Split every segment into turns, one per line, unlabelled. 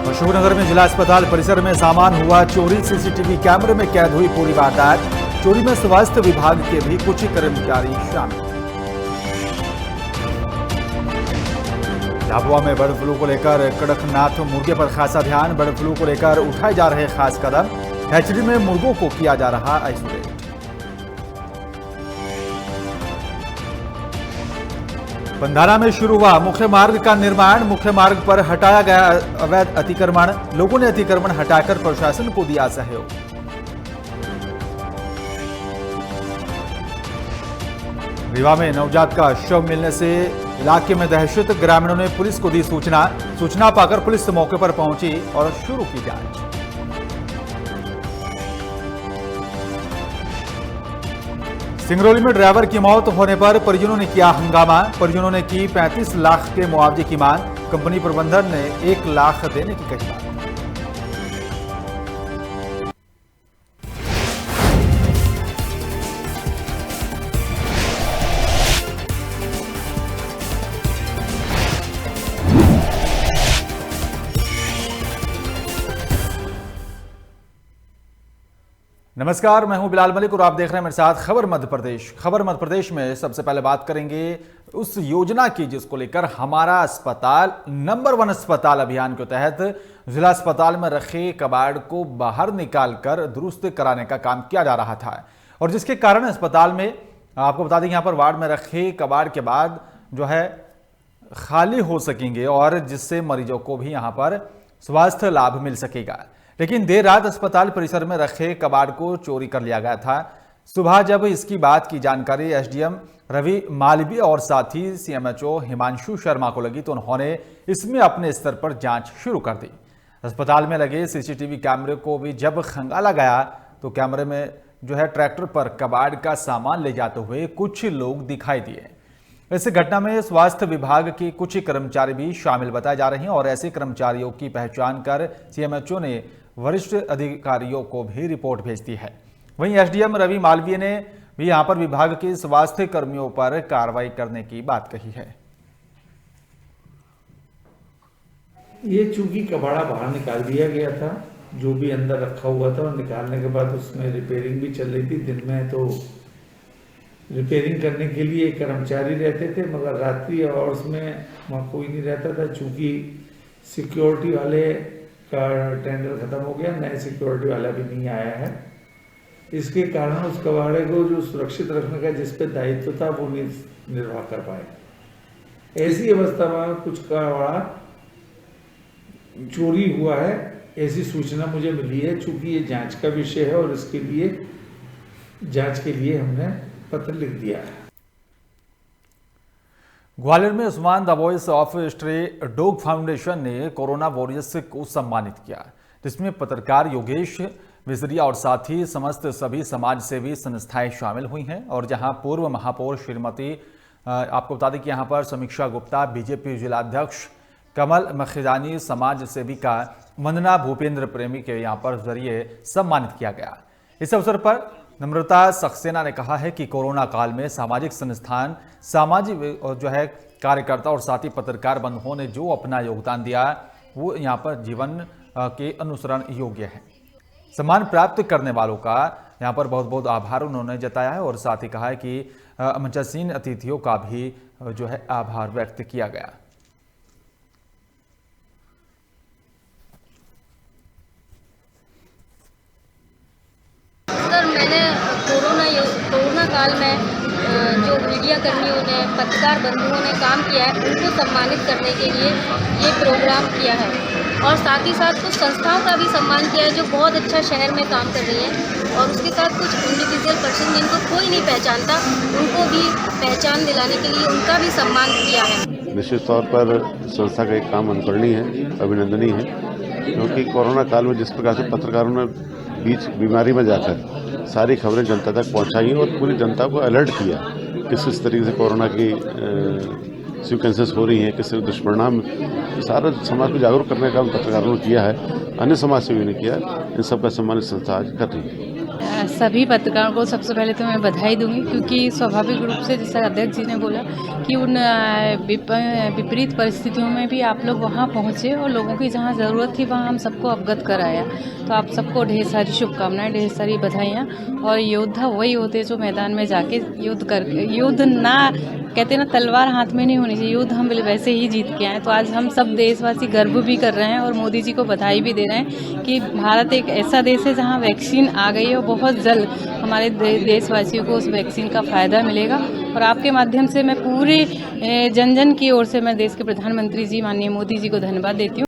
अशोकनगर में जिला अस्पताल परिसर में सामान हुआ चोरी। सीसीटीवी कैमरे में कैद हुई पूरी वारदात। चोरी में स्वास्थ्य विभाग के भी कुछ कर्मचारी शामिल। झाबुआ में बर्ड फ्लू को लेकर कड़कनाथ मुर्गे पर खासा ध्यान। बर्ड फ्लू को लेकर उठाए जा रहे खास कदम। हैचरी में मुर्गों को किया जा रहा आइसोलेट। बंधारा में शुरू हुआ मुख्य मार्ग का निर्माण। मुख्य मार्ग पर हटाया गया अवैध अतिक्रमण। लोगों ने अतिक्रमण हटाकर प्रशासन को दिया सहयोग। रीवा में नवजात का शव मिलने से इलाके में दहशत। ग्रामीणों ने पुलिस को दी सूचना पाकर पुलिस मौके पर पहुंची और शुरू की जांच। सिंगरौली में ड्राइवर की मौत होने पर परिजनों ने किया हंगामा। परिजनों ने की 35 लाख के मुआवजे की मांग। कंपनी प्रबंधन ने 1 लाख देने की कही बात। नमस्कार, मैं हूं बिलाल मलिक और आप देख रहे हैं मेरे साथ खबर मध्य प्रदेश। खबर मध्य प्रदेश में सबसे पहले बात करेंगे उस योजना की जिसको लेकर हमारा अस्पताल नंबर 1 अस्पताल अभियान के तहत जिला अस्पताल में रखे कबाड़ को बाहर निकालकर दुरुस्त कराने का काम किया जा रहा था और जिसके कारण अस्पताल में आपको बता दें यहाँ पर वार्ड में रखे कबाड़ के बाद जो है खाली हो सकेंगे और जिससे मरीजों को भी यहाँ पर स्वास्थ्य लाभ मिल सकेगा। लेकिन देर रात अस्पताल परिसर में रखे कबाड़ को चोरी कर लिया गया था। सुबह जब इसकी बात की जानकारी एसडीएम रवि मालवीय और साथ ही सीएमएचओ हिमांशु शर्मा को लगी तो उन्होंने इसमें अपने स्तर पर जांच शुरू कर दी। अस्पताल में लगे सीसीटीवी कैमरे को भी जब खंगाला गया तो कैमरे में जो है ट्रैक्टर पर कबाड़ का सामान ले जाते हुए कुछ लोग दिखाई दिए। इस घटना में स्वास्थ्य विभाग के कुछ कर्मचारी भी शामिल बताए जा रहे हैं और ऐसे कर्मचारियों की पहचान कर सीएमएचओ ने वरिष्ठ अधिकारियों को भी रिपोर्ट भेज दी है। वहीं एसडीएम रवि मालवीय ने भी यहां पर विभाग के स्वास्थ्य कर्मियों पर कार्रवाई करने की बात कही है।
ये चूंकि कबाड़ा बाहर निकाल दिया गया था, जो भी अंदर रखा हुआ था और निकालने के बाद उसमें रिपेयरिंग भी चल रही थी। दिन में तो रिपेयरिंग करने के लिए कर्मचारी रहते थे मगर रात्रि आवर्स में वहाँ कोई नहीं रहता था। चूंकि सिक्योरिटी वाले का टेंडर खत्म हो गया, नए सिक्योरिटी वाला भी नहीं आया है। इसके कारण उस कबाड़े को जो सुरक्षित रखने का जिस पे दायित्व था वो निर्वाह कर पाए। ऐसी अवस्था में कुछ कबाड़ा चोरी हुआ है, ऐसी सूचना मुझे मिली है। चूंकि ये जांच का विषय है और इसके लिए जांच के लिए हमने पत्र लिख दिया है।
ग्वालियर में Usman the voice of stray dog foundation ने कोरोना वॉरियर्स को सम्मानित किया, जिसमें पत्रकार योगेश विजरिया और साथ ही समस्त सभी समाज सेवी संस्थाएं शामिल हुई हैं। और जहां पूर्व महापौर श्रीमती आपको बता दें कि यहां पर समीक्षा गुप्ता, बीजेपी जिलाध्यक्ष कमल मखिजानी, समाज सेविका वंदना भूपेंद्र प्रेमी के यहां पर जरिए सम्मानित किया गया। इस अवसर पर नम्रता सक्सेना ने कहा है कि कोरोना काल में सामाजिक संस्थान, सामाजिक जो है कार्यकर्ता और साथ ही पत्रकार बंधुओं ने जो अपना योगदान दिया वो यहाँ पर जीवन के अनुसरण योग्य है। सम्मान प्राप्त करने वालों का यहाँ पर बहुत बहुत आभार उन्होंने जताया है और साथ ही कहा है कि मंचासीन अतिथियों का भी जो है आभार व्यक्त किया गया।
मैंने कोरोना काल में जो मीडिया कर्मियों ने, पत्रकार बंधुओं ने काम किया है उनको सम्मानित करने के लिए ये प्रोग्राम किया है और साथ ही साथ कुछ संस्थाओं का भी सम्मान किया है जो बहुत अच्छा शहर में काम कर रही हैं और उसके साथ कुछ इंडिविजुअल पर्सन जिनको कोई नहीं पहचानता उनको भी पहचान दिलाने के लिए उनका भी सम्मान किया है।
निश्चित तौर पर संस्था का एक काम अनुकरणीय है, अभिनंदनीय है, क्योंकि कोरोना काल में जिस प्रकार से पत्रकारों ने बीच बीमारी में जाकर सारी खबरें जनता तक पहुंचाई और पूरी जनता को अलर्ट किया किस तरीके से कोरोना की सिक्वेंसेस हो रही हैं, किस दुष्परिणाम, सारा समाज को जागरूक करने का काम पत्रकारों ने किया है, अन्य समाज सेवियों ने किया। इन सबका सम्मान संस्था आज कर रही है।
सभी पत्रकारों को सबसे पहले तो मैं बधाई दूंगी, क्योंकि स्वाभाविक रूप से जैसा अध्यक्ष जी ने बोला कि उन विपरीत परिस्थितियों में भी आप लोग वहां पहुंचे और लोगों की जहां ज़रूरत थी वहां हम सबको अवगत कराया। तो आप सबको ढेर सारी शुभकामनाएं, ढेर सारी बधाइयाँ। और योद्धा वही होते जो मैदान में जाके युद्ध ना कहते ना तलवार हाथ में नहीं होनी चाहिए, युद्ध हम वैसे ही जीत के आए। तो आज हम सब देशवासी गर्व भी कर रहे हैं और मोदी जी को बधाई भी दे रहे हैं कि भारत एक ऐसा देश है जहां वैक्सीन आ गई है और बहुत जल्द हमारे देशवासियों को उस वैक्सीन का फ़ायदा मिलेगा। और आपके माध्यम से मैं पूरे जन जन की ओर से मैं देश के प्रधानमंत्री जी माननीय मोदी जी को धन्यवाद देती हूँ।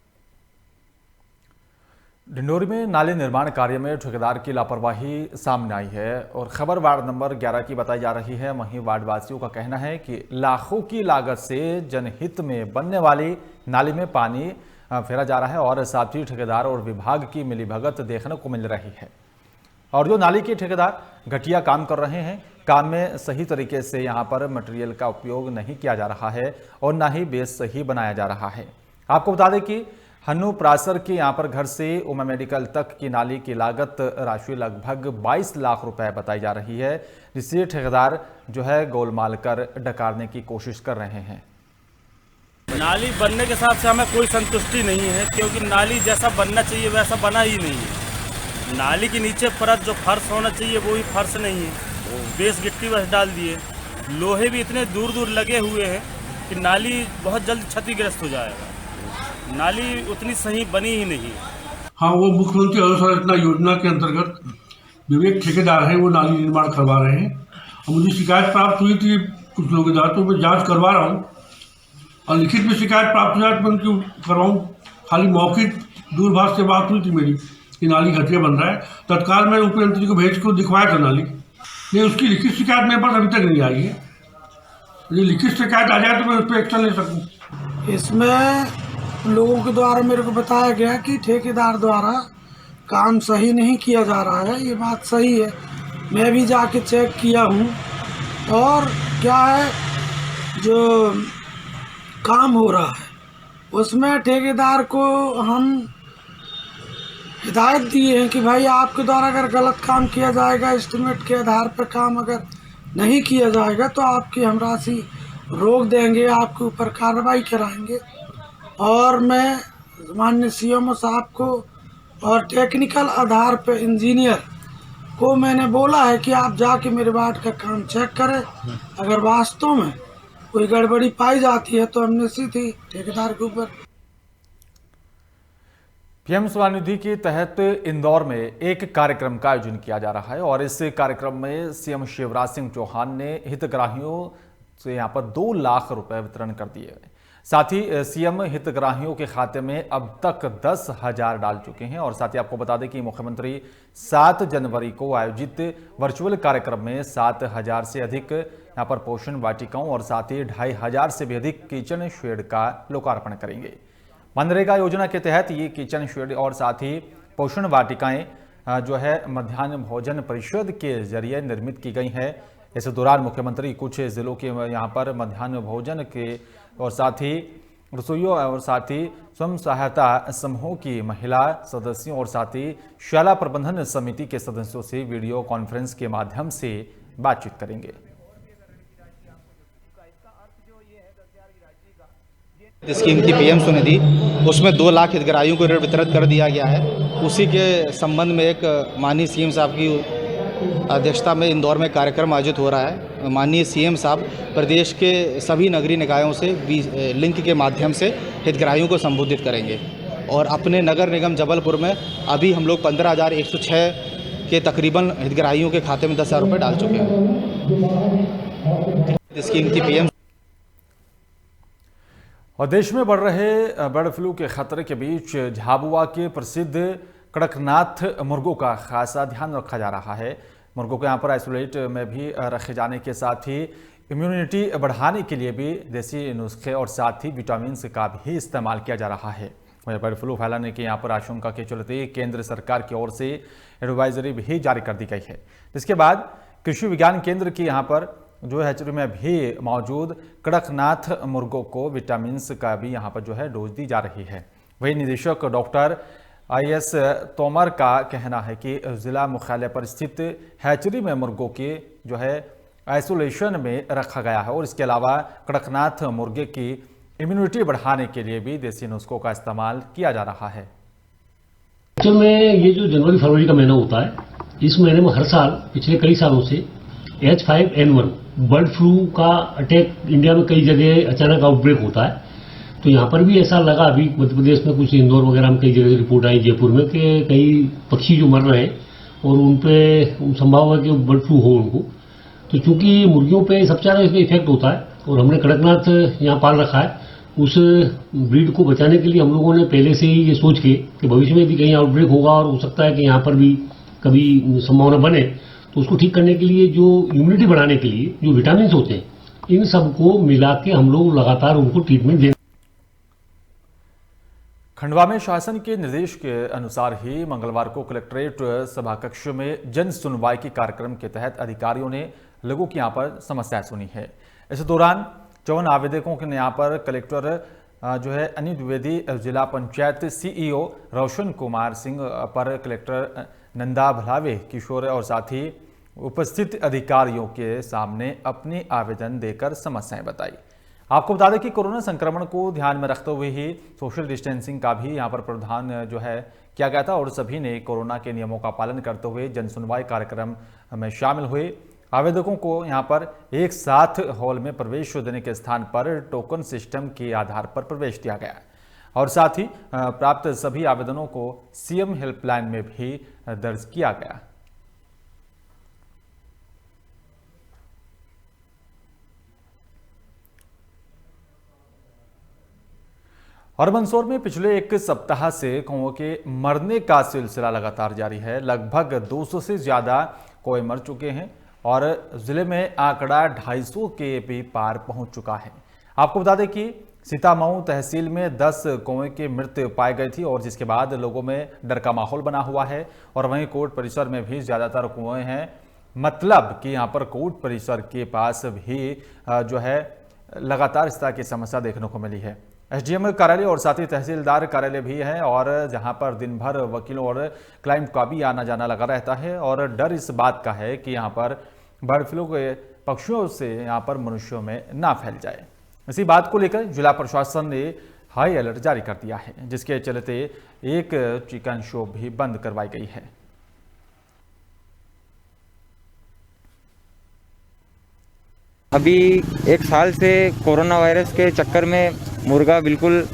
डिंडोरी में नाले निर्माण कार्य में ठेकेदार की लापरवाही सामने आई है और खबर वार्ड नंबर 11 की बताई जा रही है। वहीं वार्डवासियों का कहना है कि लाखों की लागत से जनहित में बनने वाली नाली में पानी फेरा जा रहा है और साथ ही ठेकेदार और विभाग की मिलीभगत देखने को मिल रही है। और जो नाली के ठेकेदार घटिया काम कर रहे हैं, काम में सही तरीके से यहाँ पर मटेरियल का उपयोग नहीं किया जा रहा है और ना ही बेस सही बनाया जा रहा है। आपको बता दें कि हन्नू प्रासर के यहाँ पर घर से उमा मेडिकल तक की नाली की लागत राशि लगभग 22 लाख रुपए बताई जा रही है, जिससे ठेकेदार जो है गोलमाल कर डकारने की कोशिश कर रहे हैं।
नाली बनने के हिसाब से हमें कोई संतुष्टि नहीं है, क्योंकि नाली जैसा बनना चाहिए वैसा बना ही नहीं है। नाली के नीचे परत जो फर्श होना चाहिए वो ही फर्श नहीं है, बेस गिट्टी बस डाल दिए। लोहे भी इतने दूर दूर लगे हुए हैं कि नाली बहुत जल्द क्षतिग्रस्त हो जाएगा। नाली उतनी सही बनी ही नहीं है।
हाँ, वो मुख्यमंत्री अधोसंरचना योजना के अंतर्गत विवेक ठेकेदार हैं, वो नाली निर्माण करवा रहे हैं। और मुझे शिकायत प्राप्त हुई थी कुछ लोगों के द्वारा, तो मैं जांच करवा रहा हूँ और लिखित में शिकायत प्राप्त हुआ मैं उनकी करवाऊँ। खाली मौखिक दूरभाष से बात हुई थी मेरी कि नाली घटिया बन रहा है। तत्काल मैं मुख्यमंत्री को भेज को दिखवाया था नाली, नहीं उसकी लिखित शिकायत मेरे पास अभी तक नहीं आई है। यदि लिखित शिकायत आ जाए तो मैं उस पर एक्शन ले सकूँ।
इसमें लोगों के द्वारा मेरे को बताया गया कि ठेकेदार द्वारा काम सही नहीं किया जा रहा है। ये बात सही है, मैं भी जाके चेक किया हूँ। और क्या है जो काम हो रहा है उसमें ठेकेदार को हम हिदायत दिए हैं कि भाई आपके द्वारा अगर गलत काम किया जाएगा, एस्टिमेट के आधार पर काम अगर नहीं किया जाएगा तो आपकी हम राशि रोक देंगे, आपके ऊपर कार्रवाई कराएंगे। और मैं माननीय सीएमओ साहब को और टेक्निकल आधार पर इंजीनियर को मैंने बोला है कि आप जाके मेरे वार्ड का काम चेक करें। अगर वास्तव में कोई गड़बड़ी पाई जाती है तो हमने सीधी ठेकेदार के ऊपर।
पीएम स्वनिधि के तहत इंदौर में एक कार्यक्रम का आयोजन किया जा रहा है और इस कार्यक्रम में सीएम शिवराज सिंह चौहान ने हितग्राहियों से यहाँ पर 2 लाख रुपए वितरण कर दिए। साथ ही सीएम हितग्राहियों के खाते में अब तक 10,000 डाल चुके हैं। और साथ ही आपको बता दें कि मुख्यमंत्री 7 जनवरी को आयोजित वर्चुअल कार्यक्रम में 7,000 से अधिक यहाँ पर पोषण वाटिकाओं और साथ ही 2,500 से भी अधिक किचन शेड का लोकार्पण करेंगे। मनरेगा योजना के तहत ये किचन शेड और साथ ही पोषण वाटिकाएं जो है मध्याह्न भोजन परिषद के जरिए निर्मित की गई हैं। इस दौरान मुख्यमंत्री कुछ जिलों के यहाँ पर मध्याह्न भोजन के और साथ ही रसोइयों और साथ ही स्वयं सहायता समूहों की महिला सदस्यों और साथ ही शाला प्रबंधन समिति के सदस्यों से वीडियो कॉन्फ्रेंस के माध्यम से बातचीत करेंगे।
स्कीम थी पीएम स्वनिधि, उसमें 2 लाख हितग्राहियों को ऋण वितरित कर दिया गया है। उसी के संबंध में एक माननीय सीएम साहब की अध्यक्षता में इंदौर में कार्यक्रम आयोजित हो रहा है। माननीय सीएम साहब प्रदेश के सभी नगरीय निकायों से लिंक के माध्यम से हितग्राहियों को संबोधित करेंगे और अपने नगर निगम जबलपुर में अभी हम लोग 15,106 के तकरीबन हितग्राहियों के खाते में 10,000 रुपये डाल चुके हैं। स्कीम थी पीएम।
और देश में बढ़ रहे बर्ड फ्लू के खतरे के बीच झाबुआ के प्रसिद्ध कड़कनाथ मुर्गों का खासा ध्यान रखा जा रहा है। मुर्गों को यहाँ पर आइसोलेट में भी रखे जाने के साथ ही इम्यूनिटी बढ़ाने के लिए भी देसी नुस्खे और साथ ही विटामिन का भी इस्तेमाल किया जा रहा है। वहीं बर्ड फ्लू फैलाने की यहाँ पर आशंका के चलते केंद्र सरकार की ओर से एडवाइजरी भी जारी कर दी गई है। इसके बाद कृषि विज्ञान केंद्र की यहाँ पर जो हैचरी में भी मौजूद कड़कनाथ मुर्गों को विटामिन का भी यहाँ पर जो है डोज दी जा रही है। वही निदेशक डॉक्टर IS तोमर का कहना है कि जिला मुख्यालय पर स्थित हैचरी में मुर्गों के जो है आइसोलेशन में रखा गया है और इसके अलावा कड़कनाथ मुर्गे की इम्यूनिटी बढ़ाने के लिए भी देसी नुस्खों का इस्तेमाल किया जा रहा है।
एक्चुअल में ये जो जनवरी फरवरी का महीना होता है, इस महीने में हर साल पिछले कई सालों से H5N1 बर्ड फ्लू का अटैक इंडिया में कई जगह अचानक आउटब्रेक होता है। तो यहाँ पर भी ऐसा लगा, अभी मध्य प्रदेश में कुछ इंदौर वगैरह में कई जगह रिपोर्ट आई, जयपुर में, कि कई पक्षी जो मर रहे हैं और उन पे संभव है कि बर्ड फ्लू हो उनको। तो चूंकि मुर्गियों पे सबसे ज़्यादा इसका इफेक्ट होता है और हमने कड़कनाथ यहाँ पाल रखा है, उस ब्रीड को बचाने के लिए हम लोगों ने पहले से ही ये सोच के कि भविष्य में भी कहीं आउटब्रेक होगा और हो सकता है कि यहाँ पर भी कभी संभावना बने, तो उसको ठीक करने के लिए जो इम्यूनिटी बढ़ाने के लिए जो विटामिन होते हैं, इन सबको मिला के हम लोग लगातार उनको ट्रीटमेंट दे।
खंडवा में शासन के निर्देश के अनुसार ही मंगलवार को कलेक्ट्रेट सभाकक्ष में जन सुनवाई के कार्यक्रम के तहत अधिकारियों ने लोगों की यहाँ पर समस्याएं सुनी है। इस दौरान 54 आवेदकों के यहाँ पर कलेक्टर जो है अनिल द्विवेदी, जिला पंचायत CEO रोशन कुमार सिंह, पर कलेक्टर नंदा भलावे किशोर और साथ ही उपस्थित अधिकारियों के सामने अपनी आवेदन देकर समस्याएं बताई। आपको बता दें कि कोरोना संक्रमण को ध्यान में रखते हुए ही सोशल डिस्टेंसिंग का भी यहाँ पर प्रावधान जो है किया गया था और सभी ने कोरोना के नियमों का पालन करते हुए जनसुनवाई कार्यक्रम में शामिल हुए। आवेदकों को यहाँ पर एक साथ हॉल में प्रवेश देने के स्थान पर टोकन सिस्टम के आधार पर प्रवेश दिया गया और साथ ही प्राप्त सभी आवेदनों को CM हेल्पलाइन में भी दर्ज किया गया। और मंदसौर में पिछले एक सप्ताह से कौओं के मरने का सिलसिला लगातार जारी है। लगभग 200 से ज़्यादा कौए मर चुके हैं और जिले में आंकड़ा 250 के भी पार पहुंच चुका है। आपको बता दें कि सीतामऊ तहसील में 10 कौए की मृत्यु पाई गई थी और जिसके बाद लोगों में डर का माहौल बना हुआ है और वहीं कोर्ट परिसर में भी ज़्यादातर कुएं हैं। मतलब कि यहाँ पर कोर्ट परिसर के पास भी जो है लगातार इस तरह की समस्या देखने को मिली है। SDM कार्यालय और साथ ही तहसीलदार कार्यालय भी है और जहां पर दिन भर वकीलों और क्लाइंट का भी आना जाना लगा रहता है और डर इस बात का है कि यहां पर बर्ड फ्लू के पक्षियों से यहां पर मनुष्यों में ना फैल जाए। इसी बात को लेकर जिला प्रशासन ने हाई अलर्ट जारी कर दिया है, जिसके चलते एक चिकन शॉप भी बंद करवाई गई है।
अभी एक साल से कोरोना वायरस के चक्कर में मुर्गा बिल्कुल,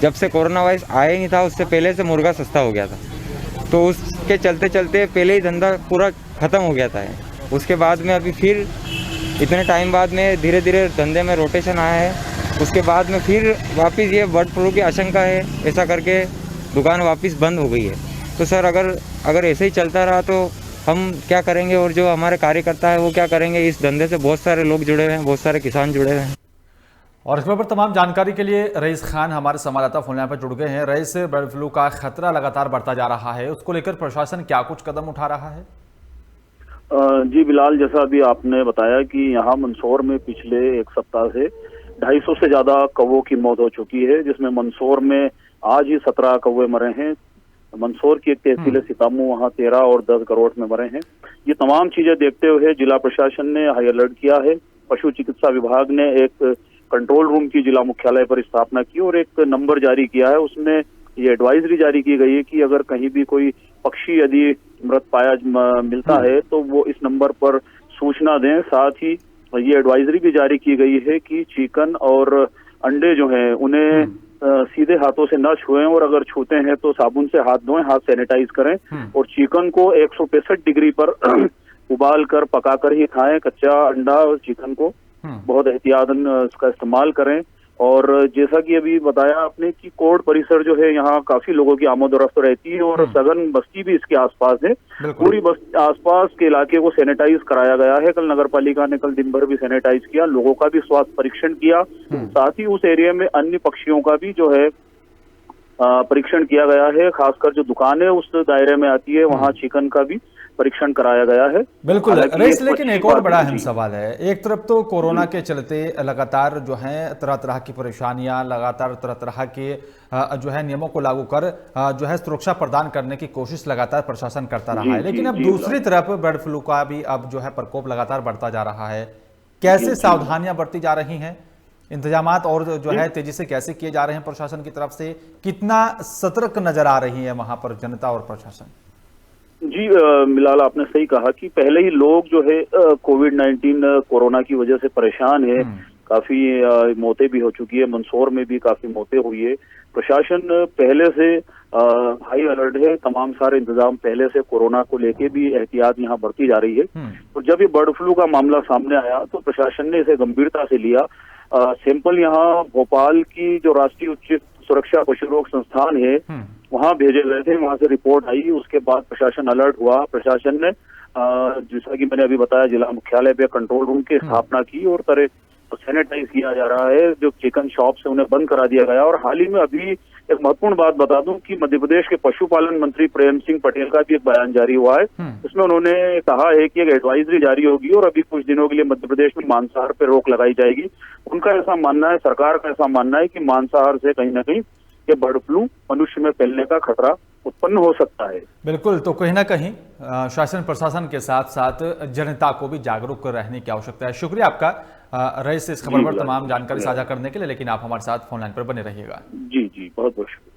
जब से कोरोना वायरस आया ही नहीं था उससे पहले से मुर्गा सस्ता हो गया था, तो उसके चलते चलते पहले ही धंधा पूरा ख़त्म हो गया था। उसके बाद में अभी फिर इतने टाइम बाद में धीरे धीरे धंधे में रोटेशन आया है। उसके बाद में फिर वापस ये बर्ड फ्लू की आशंका है, ऐसा करके दुकान वापस बंद हो गई है। तो सर अगर ऐसे ही चलता रहा तो हम क्या करेंगे और जो हमारे कार्यकर्ता है वो क्या करेंगे। इस धंधे से बहुत सारे लोग जुड़े हुए हैं, बहुत सारे किसान जुड़े हुए हैं।
और इस पर तमाम जानकारी के लिए रईस खान हमारे संवाददाता फोन लाइन पर जुड़ गए हैं। रईस, बर्ड फ्लू का खतरा लगातार बढ़ता जा रहा है, उसको लेकर प्रशासन क्या कुछ कदम उठा रहा है?
जी बिलाल, जैसा अभी आपने बताया कि यहाँ मंदसौर में पिछले एक सप्ताह से 250 से ज्यादा कौवों की मौत हो चुकी है, जिसमें मंदसौर में आज ही 17 कौवे मरे हैं। मंदसौर की एक तहसील है सीतामऊ, वहाँ 13 और 10 करोड़ में मरे हैं। ये तमाम चीजें देखते हुए जिला प्रशासन ने हाई अलर्ट किया है। पशु चिकित्सा विभाग ने एक कंट्रोल रूम की जिला मुख्यालय पर स्थापना की और एक नंबर जारी किया है। उसमें ये एडवाइजरी जारी की गई है कि अगर कहीं भी कोई पक्षी यदि मृत पाया मिलता है तो वो इस नंबर पर सूचना दें। साथ ही ये एडवाइजरी भी जारी की गई है कि चिकन और अंडे जो हैं उन्हें सीधे हाथों से न छुएं और अगर छूते हैं तो साबुन से हाथ धोएं, हाथ सैनिटाइज करें और चिकन को 165 डिग्री पर उबाल कर पका कर ही खाएं। कच्चा अंडा और चिकन को बहुत एहतियातन इसका इस्तेमाल करें। और जैसा कि अभी बताया आपने कि कोर्ट परिसर जो है यहाँ काफी लोगों की आमद-ओ-रफ्त रहती है और सघन बस्ती भी इसके आसपास है। पूरी आसपास के इलाके को सैनिटाइज कराया गया है। कल नगर पालिका ने कल दिन भर भी सैनिटाइज किया, लोगों का भी स्वास्थ्य परीक्षण किया। साथ ही उस एरिया में अन्य पक्षियों का भी जो है परीक्षण किया गया है। खासकर जो दुकानें उस दायरे में आती है वहाँ चिकन का भी परीक्षण कराया गया है।
बिल्कुल
हालांकि
रईस,
एक
लेकिन
अच्छी
एक और
बात
बड़ा
है।
अहम
जी।
सवाल है। एक तरफ तो कोरोना के चलते लगातार जो है तरह तरह की परेशानियां, लगातार तरह तरह के जो है नियमों को लागू कर जो है सुरक्षा प्रदान करने की कोशिश लगातार प्रशासन करता रहा
जी,
है, लेकिन
जी,
अब
जी,
दूसरी तरफ बर्ड फ्लू का भी अब जो है प्रकोप लगातार बढ़ता जा रहा है। कैसे सावधानियां बरती जा रही हैं, इंतजामात और जो है तेजी से कैसे किए जा रहे हैं प्रशासन की तरफ से, कितना सतर्क नजर आ रही है वहां पर जनता और प्रशासन?
जी बिलाल, आपने सही कहा कि पहले ही लोग जो है कोविड-19 कोरोना की वजह से परेशान है। काफी मौतें भी हो चुकी है, मंदसौर में भी काफी मौतें हुई है। प्रशासन पहले से हाई अलर्ट है, तमाम सारे इंतजाम पहले से कोरोना को लेके भी एहतियात यहाँ बरती जा रही है। तो जब ये बर्ड फ्लू का मामला सामने आया तो प्रशासन ने इसे गंभीरता से लिया। सैंपल यहाँ भोपाल की जो राष्ट्रीय उच्च सुरक्षा पशु रोग संस्थान है वहां भेजे गए थे, वहां से रिपोर्ट आई। उसके बाद प्रशासन अलर्ट हुआ। प्रशासन ने जैसा कि मैंने अभी बताया, जिला मुख्यालय पे कंट्रोल रूम की स्थापना की और तरह सैनिटाइज किया जा रहा है। जो चिकन शॉप से उन्हें बंद करा दिया गया। और हाल ही में अभी एक महत्वपूर्ण बात बता दूं कि मध्य प्रदेश के पशुपालन मंत्री प्रेम सिंह पटेल का भी एक बयान जारी हुआ है। इसमें उन्होंने कहा है कि एक एडवाइजरी जारी होगी और अभी कुछ दिनों के लिए मध्य प्रदेश में मांसाहार पर रोक लगाई जाएगी। उनका ऐसा मानना है, सरकार का ऐसा मानना है कि मांसाहार से कहीं ना कहीं ये बर्ड फ्लू मनुष्य में फैलने का खतरा उत्पन्न हो सकता है।
बिल्कुल, तो कहीं ना कहीं शासन प्रशासन के साथ साथ जनता को भी जागरूक रहने की आवश्यकता है। शुक्रिया आपका रईस इस खबर पर तमाम जानकारी साझा करने के लिए, लेकिन आप हमारे साथ फोन लाइन पर बने रहिएगा।
जी जी, बहुत बहुत शुक्रिया।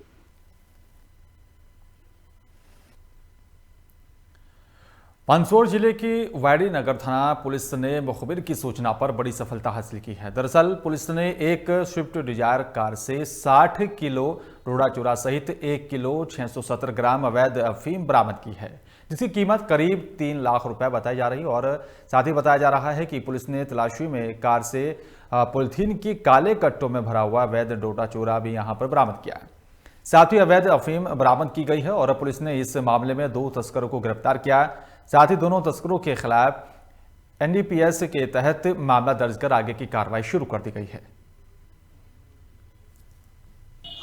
मंदसौर जिले की वाड़ी नगर थाना पुलिस ने मुखबिर की सूचना पर बड़ी सफलता हासिल की है। दरअसल पुलिस ने एक स्विफ्ट डिजायर कार से 60 किलो डोडा चूरा सहित 1 किलो 670 ग्राम अवैध अफीम बरामद की है, जिसकी कीमत करीब 3 लाख रुपए बताई जा रही है। और साथ ही बताया जा रहा है कि पुलिस ने तलाशी में कार से पॉलिथीन की काले कट्टों में भरा हुआ अवैध डोडा चूरा भी यहां पर बरामद किया है। साथ ही अवैध अफीम बरामद की गई है और पुलिस ने इस मामले में 2 तस्करों को गिरफ्तार किया है। साथ ही दोनों तस्करों के खिलाफ एनडीपीएस के तहत मामला दर्ज कर आगे की कार्रवाई शुरू कर दी गई है।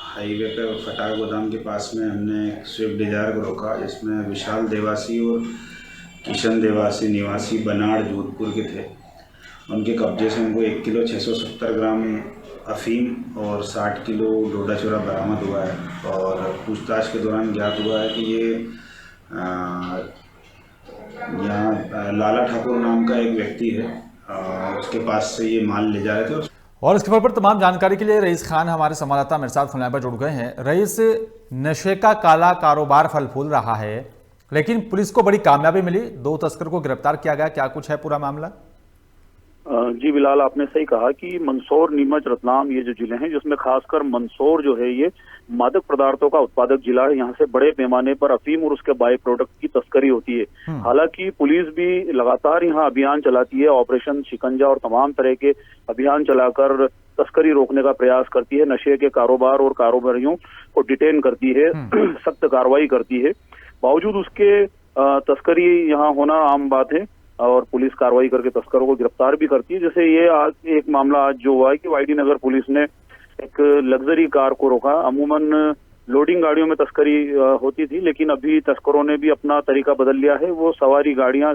हाईवे पे फटाक गोदाम के पास में हमने एक स्विफ्ट डिजायर को रोका, जिसमें विशाल देवासी और किशन देवासी निवासी बनाड़ जोधपुर के थे। उनके कब्जे से उनको 1 किलो 670 ग्राम अफीम और 60 किलो डोडा चूरा बरामद हुआ है। और पूछताछ के दौरान ज्ञात हुआ है कि ये यहाँ लाला ठाकुर नाम का एक व्यक्ति है, उसके पास से ये माल ले जा रहे थे।
और इस खबर पर तमाम जानकारी के लिए रईस खान हमारे संवाददाता मेरे साथ फोन लाइन पर जुड़ गए हैं। रईस, नशे का काला कारोबार फल फूल रहा है, लेकिन पुलिस को बड़ी कामयाबी मिली, 2 तस्कर को गिरफ्तार किया गया। क्या कुछ है पूरा मामला?
जी बिलाल, आपने सही कहा कि मंदसौर, नीमच, रतलाम ये जो जिले हैं, जिसमें खासकर मंदसौर जो है ये मादक पदार्थों का उत्पादक जिला है। यहाँ से बड़े पैमाने पर अफीम और उसके बाई प्रोडक्ट की तस्करी होती है। हालांकि पुलिस भी लगातार यहाँ अभियान चलाती है, ऑपरेशन शिकंजा और तमाम तरह के अभियान चलाकर तस्करी रोकने का प्रयास करती है। नशे के कारोबार और कारोबारियों को डिटेन करती है, सख्त कार्रवाई करती है। बावजूद उसके तस्करी यहाँ होना आम बात है और पुलिस कार्रवाई करके तस्करों को गिरफ्तार भी करती है। जैसे ये आज एक मामला आज जो हुआ है कि वाईडी नगर पुलिस ने एक लग्जरी कार को रोका। अमूमन लोडिंग गाड़ियों में तस्करी होती थी, लेकिन अभी तस्करों ने भी अपना तरीका बदल लिया है। वो सवारी गाड़ियां,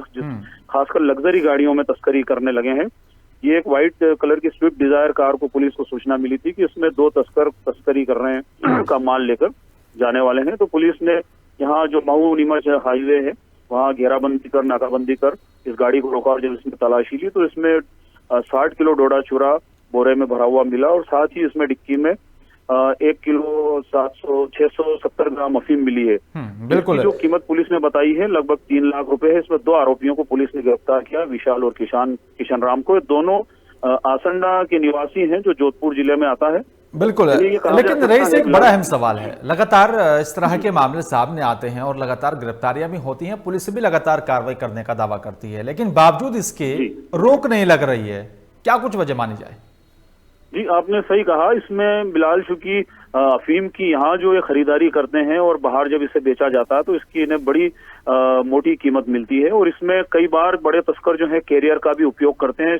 खासकर लग्जरी गाड़ियों में तस्करी करने लगे हैं। ये एक व्हाइट कलर की स्विफ्ट डिजायर कार को पुलिस को सूचना मिली थी कि इसमें 2 तस्कर तस्करी कर रहे हैं का माल लेकर जाने वाले हैं। तो पुलिस ने यहाँ जो महू नीमच हाईवे है वहाँ घेराबंदी कर, नाकाबंदी कर इस गाड़ी को रोका और जब इसमें तलाशी ली तो इसमें 60 किलो डोडा चूरा बोरे में भरा हुआ मिला और साथ ही इसमें डिक्की में 1 किलो 670 ग्राम अफीम मिली है।
बिल्कुल,
जो कीमत पुलिस ने बताई है लगभग 3 लाख रुपए है। इसमें 2 आरोपियों को पुलिस ने गिरफ्तार किया, विशाल और किशन राम को। दोनों आसंडा के निवासी हैं जो जोधपुर जिले में आता है।
बिल्कुल, लेकिन रईस एक बड़ा अहम सवाल है। लगातार इस तरह के मामले सामने आते हैं और लगातार गिरफ्तारियां भी होती हैं, पुलिस भी लगातार कार्रवाई करने का दावा करती है, लेकिन बावजूद इसके रोक नहीं लग रही है। क्या कुछ वजह मानी जाए?
जी, आपने सही कहा। इसमें बिलाल, चूंकि अफीम की यहाँ जो ये खरीदारी करते हैं और बाहर जब इसे बेचा जाता है तो इसकी इन्हें बड़ी मोटी कीमत मिलती है। और इसमें कई बार बड़े तस्कर जो है कैरियर का भी उपयोग करते हैं।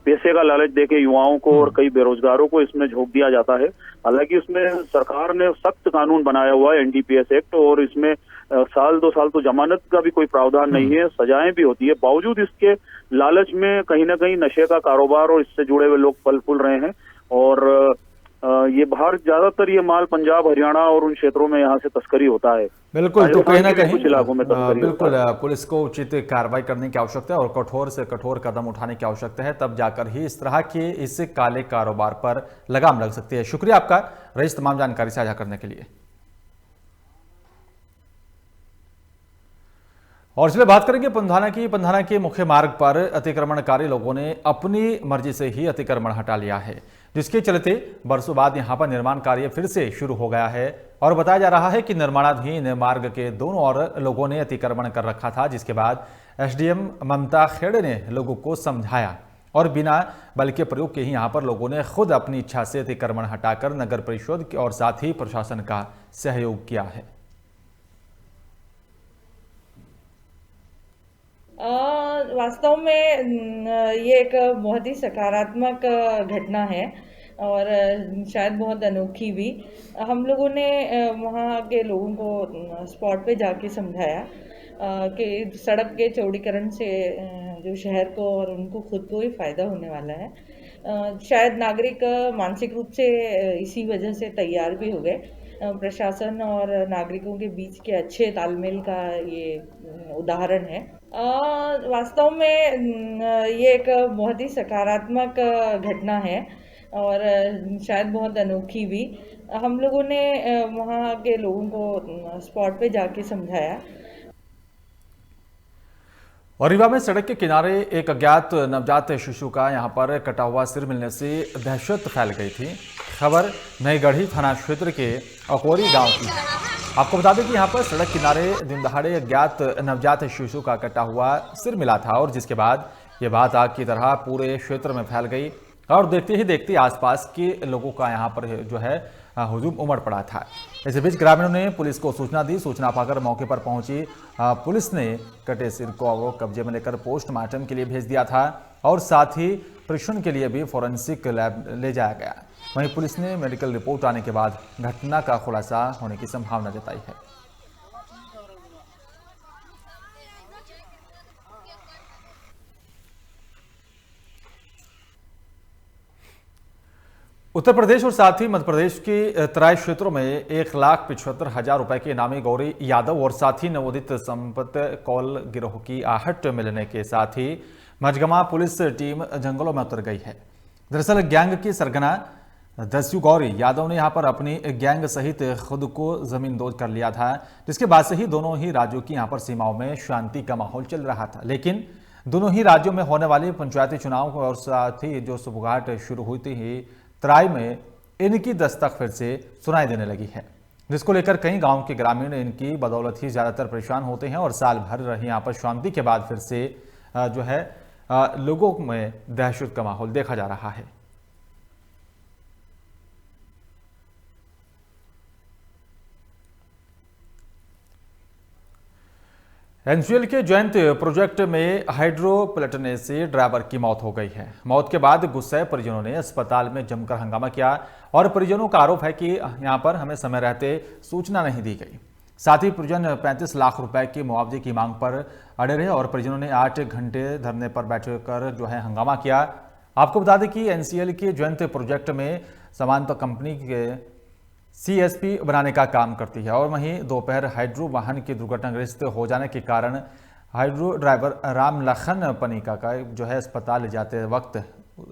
पैसे का लालच देके युवाओं को और कई बेरोजगारों को इसमें झोंक दिया जाता है। हालांकि इसमें सरकार ने सख्त कानून बनाया हुआ है, एनडीपीएस एक्ट, और इसमें साल 2 साल तो जमानत का भी कोई प्रावधान नहीं है, सजाएं भी होती है। बावजूद इसके लालच में कहीं ना कहीं नशे का कारोबार और इससे जुड़े हुए लोग पल फूल रहे हैं। और ये बाहर ज्यादातर ये माल पंजाब, हरियाणा और उन क्षेत्रों में यहाँ से तस्करी होता है।
बिल्कुल, तो कहीं ना कहीं
कुछ इलाकों में तस्करी
बिल्कुल पुलिस को उचित कार्रवाई करने की आवश्यकता है और कठोर से कठोर कदम उठाने की आवश्यकता है, तब जाकर ही इस तरह के इस काले कारोबार पर लगाम लग सकती है। शुक्रिया आपका रईस, तमाम जानकारी साझा करने के लिए। और इसलिए बात करेंगे पंधाना की। पंधाना के मुख्य मार्ग पर अतिक्रमणकारी लोगों ने अपनी मर्जी से ही अतिक्रमण हटा लिया है, जिसके चलते बरसों बाद यहां पर निर्माण कार्य फिर से शुरू हो गया है। और बताया जा रहा है कि निर्माणाधीन मार्ग के दोनों ओर लोगों ने अतिक्रमण कर रखा था, जिसके बाद एसडीएम ममता खेड़े ने लोगों को समझाया और बिना बल के प्रयोग के ही यहां पर लोगों ने खुद अपनी इच्छा से अतिक्रमण हटाकर नगर परिषद और साथ ही प्रशासन का सहयोग किया है।
वास्तव में ये एक बहुत ही सकारात्मक घटना है और शायद बहुत अनोखी भी। हम लोगों ने वहाँ के लोगों को स्पॉट पे जाके समझाया कि सड़क के चौड़ीकरण से जो शहर को और उनको खुद को ही फ़ायदा होने वाला है। शायद नागरिक मानसिक रूप से इसी वजह से तैयार भी हो गए। प्रशासन और नागरिकों के बीच के अच्छे तालमेल का ये उदाहरण है। वास्तव में ये एक बहुत ही सकारात्मक घटना है और शायद बहुत अनोखी भी। हम लोगों ने वहाँ के लोगों को स्पॉट पे जाके समझाया।
और रीवा में सड़क के किनारे एक अज्ञात नवजात शिशु का यहां पर कटा हुआ सिर मिलने से दहशत फैल गई थी। खबर नई गढ़ी थाना क्षेत्र के अकोरी गांव की। आपको बता दें कि यहां पर सड़क किनारे दिन दहाड़े अज्ञात नवजात शिशु का कटा हुआ सिर मिला था और जिसके बाद ये बात आग की तरह पूरे क्षेत्र में फैल गई और देखते ही देखते आसपास के लोगों का यहाँ पर जो है हुजूम उमड़ पड़ा था। इस बीच ग्रामीणों ने पुलिस को सूचना दी। सूचना पाकर मौके पर पहुंची पुलिस ने कटे सिर को कब्जे में लेकर पोस्टमार्टम के लिए भेज दिया था और साथ ही परीक्षण के लिए भी फोरेंसिक लैब ले जाया गया। वहीं पुलिस ने मेडिकल रिपोर्ट आने के बाद घटना का खुलासा होने की संभावना जताई है। उत्तर प्रदेश और साथ ही मध्य प्रदेश के तराई क्षेत्रों में 1,75,000 रुपए के इनामी गौरी यादव और साथ ही नवोदित संपत कौल गिरोह की आहट मिलने के साथ ही मझगमा पुलिस टीम जंगलों में उतर गई है। दरअसल गैंग की सरगना दस्यु गौरी यादव ने यहां पर अपनी गैंग सहित खुद को जमींदोज कर लिया था, जिसके बाद से ही दोनों ही राज्यों की यहां पर सीमाओं में शांति का माहौल चल रहा था। लेकिन दोनों ही राज्यों में होने वाले पंचायती चुनाव और साथ ही जो सुबुगाहट शुरू हुई थी तराई में इनकी दस्तक फिर से सुनाई देने लगी है, जिसको लेकर कई गांव के ग्रामीण इनकी बदौलत ही ज्यादातर परेशान होते हैं और साल भर रही यहाँ पर शांति के बाद फिर से जो है लोगों में दहशत का माहौल देखा जा रहा है। एनसीएल के जयंत प्रोजेक्ट में हाइड्रो पलटने से ड्राइवर की मौत हो गई है। मौत के बाद गुस्से परिजनों ने अस्पताल में जमकर हंगामा किया और परिजनों का आरोप है कि यहां पर हमें समय रहते सूचना नहीं दी गई। साथ ही परिजन 35 लाख रुपए की मुआवजे की मांग पर अड़े रहे और परिजनों ने 8 घंटे धरने पर बैठकर जो है हंगामा किया। आपको बता दें कि एनसीएल के जयंत प्रोजेक्ट में समांतर कंपनी के सीएसपी बनाने का काम करती है और वहीं दोपहर हाइड्रो वाहन की दुर्घटनाग्रस्त हो जाने के कारण हाइड्रो ड्राइवर राम लखन पनिका का जो है अस्पताल ले जाते वक्त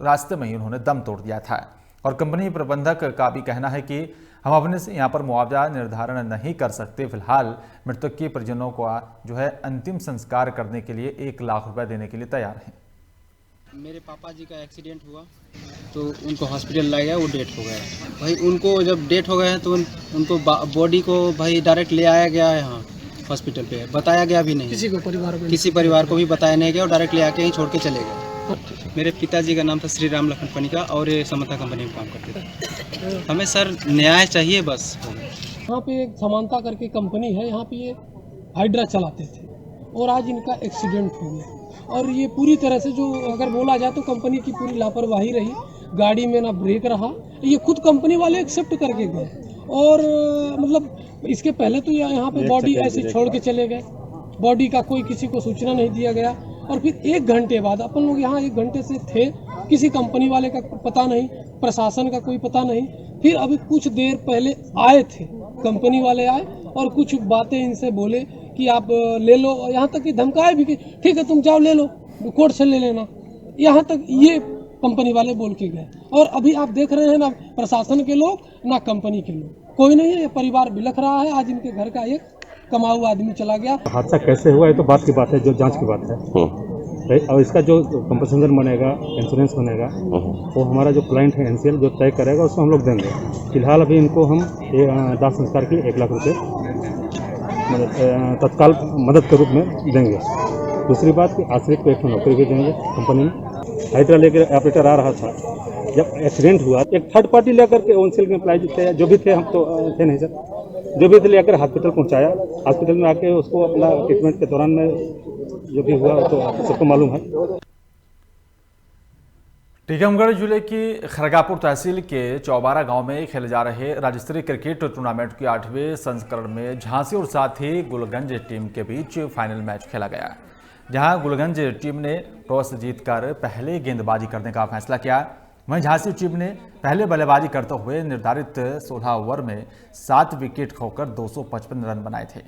रास्ते में ही उन्होंने दम तोड़ दिया था। और कंपनी प्रबंधक का भी कहना है कि हम अपने से यहाँ पर मुआवजा निर्धारण नहीं कर सकते। फिलहाल मृतक के परिजनों को जो है अंतिम संस्कार करने के लिए 1 लाख रुपए देने के लिए तैयार हैं।
मेरे पापा जी का एक्सीडेंट हुआ तो उनको हॉस्पिटल लाया गया, वो डेथ हो गया भाई। उनको जब डेथ हो गया तो उनको बॉडी को भाई डायरेक्ट ले आया गया यहाँ हॉस्पिटल पे, बताया गया भी नहीं किसी परिवार को भी बताया नहीं गया और डायरेक्ट ले आके ही छोड़ के चले गए। मेरे पिताजी का नाम था श्री राम लखन पनिका और ये समता कंपनी में काम करते थे। हमें सर न्याय चाहिए बस।
यहाँ पे एक समानता करके कंपनी है, यहाँ पे ये हाइड्रा चलाते थे और आज इनका एक्सीडेंट हो गया और ये पूरी तरह से जो अगर बोला जाए तो कंपनी की पूरी लापरवाही रही। गाड़ी में ना ब्रेक रहा, ये खुद कंपनी वाले एक्सेप्ट करके गए और मतलब इसके पहले तो यहाँ पे बॉडी ऐसे छोड़ के चले गए, बॉडी का कोई किसी को सूचना नहीं दिया गया। और फिर 1 घंटे बाद अपन लोग यहाँ 1 घंटे से थे, किसी कंपनी वाले का पता नहीं, प्रशासन का कोई पता नहीं। फिर अभी कुछ देर पहले आए थे, कंपनी वाले आए और कुछ बातें इनसे बोले कि आप ले लो, यहाँ तक कि धमकाए भी कि ठीक है तुम जाओ ले लो, कोर्ट से ले लेना, यहाँ तक ये कंपनी वाले बोल के गए। और अभी आप देख रहे हैं ना प्रशासन के लोग ना कंपनी के लोग, कोई नहीं है, ये परिवार बिलख रहा है। आज इनके घर का एक कमा हुआ आदमी चला गया।
हादसा कैसे हुआ ये तो बात की बात है, जो जांच की बात है। और इसका जो कंपनसेशन बनेगा, इंश्योरेंस बनेगा, वो हमारा जो क्लाइंट है एनसीएल जो तय करेगा उसको हम लोग देंगे। फिलहाल अभी इनको हम दाह संस्कार के लिए 1 लाख रुपये तत्काल मदद के रूप में देंगे। दूसरी बात कि आश्रित को 1 नौकरी भी देंगे कंपनी में। हाइड्रा लेकर ऑपरेटर आ रहा था, जब एक्सीडेंट हुआ एक थर्ड पार्टी लेकर के ओनसेल के एम्प्लॉय थे, जो भी थे, हम तो थे नहीं सर, जो भी थे लेकर हॉस्पिटल पहुंचाया। हॉस्पिटल में आके उसको अपना ट्रीटमेंट के दौरान में जो भी हुआ तो सबको मालूम है।
टीकमगढ़ जिले की खरगापुर तहसील के चौबारा गांव में खेले जा रहे राज्य स्तरीय क्रिकेट टूर्नामेंट के 8वें संस्करण में झांसी और साथ ही गुलगंज टीम के बीच फाइनल मैच खेला गया, जहां गुलगंज टीम ने टॉस जीतकर पहले गेंदबाजी करने का फैसला किया। वहीं झांसी टीम ने पहले बल्लेबाजी करते हुए निर्धारित 16 ओवर में 7 विकेट खोकर 255 रन बनाए थे।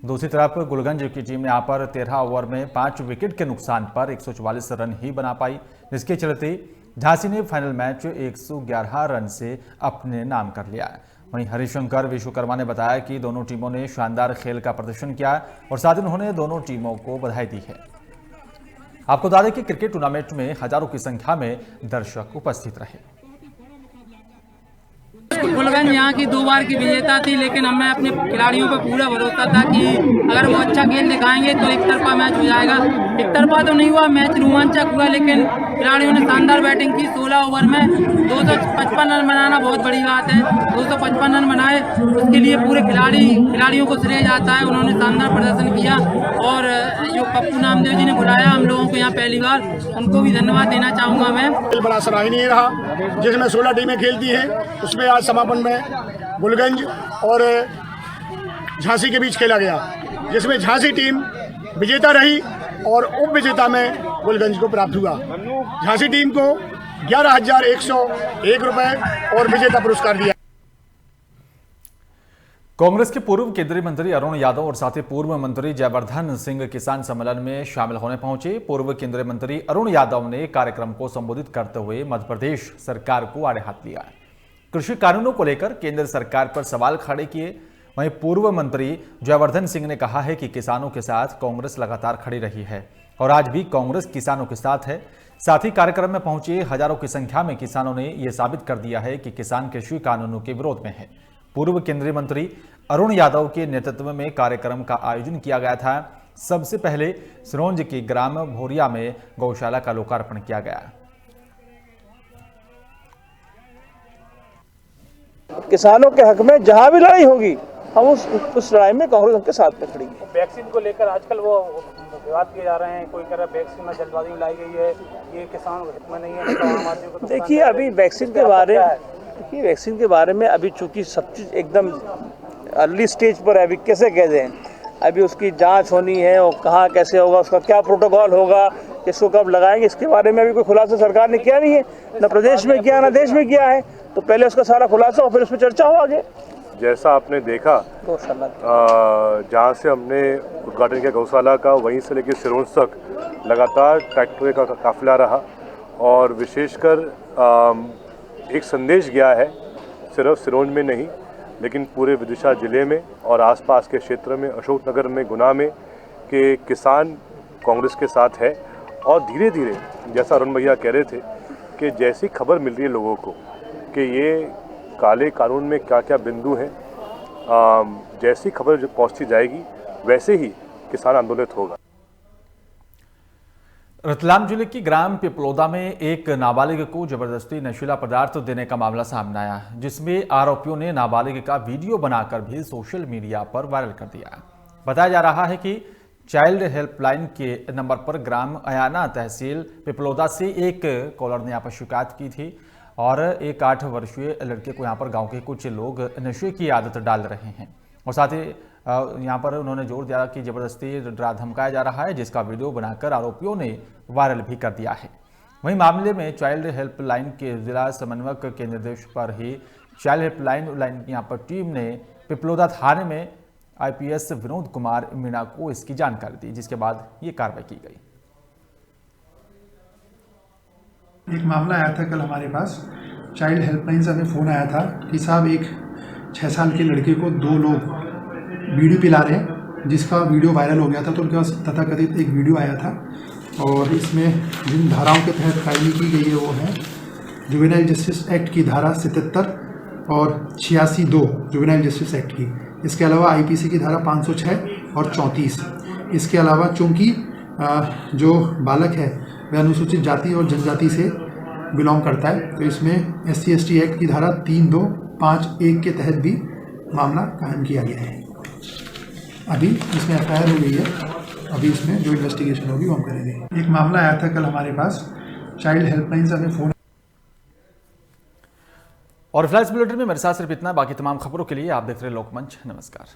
दूसरी तरफ गुलगंज की टीम ने यहाँ पर 13 ओवर में 5 विकेट के नुकसान पर 144 रन ही बना पाई, जिसके चलते झांसी ने फाइनल मैच 111 रन से अपने नाम कर लिया। वहीं हरिशंकर विश्वकर्मा ने बताया कि दोनों टीमों ने शानदार खेल का प्रदर्शन किया और साथ ही उन्होंने दोनों टीमों को बधाई दी है। आपको बता दें कि क्रिकेट टूर्नामेंट में हजारों की संख्या में दर्शक उपस्थित रहे।
गुलगंज यहाँ की 2 बार की विजेता थी, लेकिन हमें अपने खिलाड़ियों पर पूरा भरोसा था कि अगर वो अच्छा खेल दिखाएंगे तो एक तरफा मैच हो जाएगा। एक तरफा तो नहीं हुआ, मैच रोमांचक हुआ, लेकिन खिलाड़ियों ने शानदार बैटिंग की। 16 ओवर में 255 रन बनाना बहुत बड़ी बात है। 255 रन बनाए, उसके लिए पूरे खिलाड़ियों को श्रेय जाता है। उन्होंने शानदार प्रदर्शन किया और जो पप्पू नामदेव जी ने बुलाया हम लोगों को यहाँ पहली बार, उनको भी धन्यवाद देना चाहूँगा मैं।
बड़ा सराहनीय रहा, जिसमें 16 टीमें खेलती हैं, उसमें आज समापन में गुलगंज और झांसी के बीच खेला गया, जिसमें झांसी टीम विजेता रही और उप विजेता में गुलगंज को प्राप्त हुआ। झांसी टीम को 11,101 रुपए और विजेता पुरस्कार दिया।
कांग्रेस के पूर्व केंद्रीय मंत्री अरुण यादव और साथ ही पूर्व मंत्री जयवर्धन सिंह किसान सम्मेलन में शामिल होने पहुंचे। पूर्व केंद्रीय मंत्री अरुण यादव ने कार्यक्रम को संबोधित करते हुए मध्य प्रदेश सरकार को आड़े हाथ लिया। कृषि कानूनों को लेकर केंद्र सरकार पर सवाल खड़े किए। वहीं पूर्व मंत्री जयवर्धन सिंह ने कहा है कि किसानों के साथ कांग्रेस लगातार खड़ी रही है और आज भी कांग्रेस किसानों के साथ है। साथ ही कार्यक्रम में पहुंचे हजारों की संख्या में किसानों ने यह साबित कर दिया है कि किसान कृषि कानूनों के विरोध में है। पूर्व केंद्रीय मंत्री अरुण यादव के नेतृत्व में कार्यक्रम का आयोजन किया गया था। सबसे पहले सिरोंज की ग्राम भोरिया में गौशाला का लोकार्पण किया गया।
किसानों के हक में जहां भी लड़ाई होगी हम उस लड़ाई में कांग्रेस उनके साथ में खड़ी है।
वैक्सीन को लेकर आजकल वो विवाद किए जा रहे हैं, कोई कह रहा है वैक्सीन में जल्दबाजी में लाई गई है, ये किसान हित में नहीं है, तो आम आदमी को।
देखिए अभी वैक्सीन के बारे में अभी चूंकि सब चीज एकदम अर्ली स्टेज पर है, अभी कैसे कह दें, अभी उसकी जांच होनी है और कहाँ कैसे होगा, उसका क्या प्रोटोकॉल होगा, किसको कब लगाएंगे, इसके बारे में अभी कोई खुलासा सरकार ने किया नहीं है, न प्रदेश में किया न देश में किया है। तो पहले उसका सारा खुलासा और फिर उस पर चर्चा हो आगे।
जैसा आपने देखा जहाँ से हमने उद्घाटन किया गौशाला का, वहीं से लेकर सिरोंज तक लगातार ट्रैक्टरों का काफिला रहा और विशेषकर एक संदेश गया है सिर्फ सिरोंज में नहीं लेकिन पूरे विदिशा जिले में और आसपास के क्षेत्र में, अशोकनगर में, गुना में, कि किसान कांग्रेस के साथ है। और धीरे धीरे जैसा अरुण भैया कह रहे थे कि जैसी खबर मिल रही है लोगों को कि ये काले कानून में क्या क्या बिंदु हैं, जैसी खबर जो पहुंचती जाएगी वैसे ही किसान आंदोलित होगा।
रतलाम जिले की ग्राम पिपलोदा में एक नाबालिग को जबरदस्ती नशीला पदार्थ देने का मामला सामने आया, जिसमें आरोपियों ने नाबालिग का वीडियो बनाकर भी सोशल मीडिया पर वायरल कर दिया। बताया जा रहा है कि चाइल्ड हेल्पलाइन के नंबर पर ग्राम अयाना तहसील पिपलोदा से एक कॉलर ने यहाँ पर शिकायत की थी और एक 8 वर्षीय लड़के को यहाँ पर गांव के कुछ लोग नशे की आदत डाल रहे हैं और साथ ही यहाँ पर उन्होंने जोर दिया कि जबरदस्ती डरा धमकाया जा रहा है, जिसका वीडियो बनाकर आरोपियों ने वायरल भी कर दिया है। वहीं मामले में चाइल्ड हेल्पलाइन के जिला समन्वयक के निर्देश पर ही चाइल्ड हेल्पलाइन यहाँ पर टीम ने पिपलोदा थाने में IPS विनोद कुमार मीणा को इसकी जानकारी दी, जिसके बाद ये कार्रवाई की गई।
एक मामला आया था कल हमारे पास, चाइल्ड हेल्पलाइन से हमें फ़ोन आया था कि साहब एक 6 साल के लड़के को 2 लोग वीडियो पिला रहे हैं, जिसका वीडियो वायरल हो गया था। तो उनके पास तथाकथित एक वीडियो आया था और इसमें जिन धाराओं के तहत कार्रवाई की गई है वो है जुवेनाइल जस्टिस एक्ट की धारा 77 और 86(2) जुवेनाइल जस्टिस एक्ट की। इसके अलावा IPC की धारा 506 और 34। इसके अलावा चूँकि जो बालक है वह अनुसूचित जाति और जनजाति से बिलोंग करता है, तो इसमें SC/ST एक्ट की धारा 325(1) के तहत भी मामला कायम किया गया है। अभी इसमें FIR हो गई है, अभी इसमें जो इन्वेस्टिगेशन होगी वो हम करेंगे। एक मामला आया था कल हमारे पास, चाइल्ड हेल्पलाइन से हमें फ़ोन।
और फ्लैश बुलेटिन में मेरे साथ सिर्फ इतना, बाकी तमाम खबरों के लिए आप देख रहे हैं लोकमंच। नमस्कार।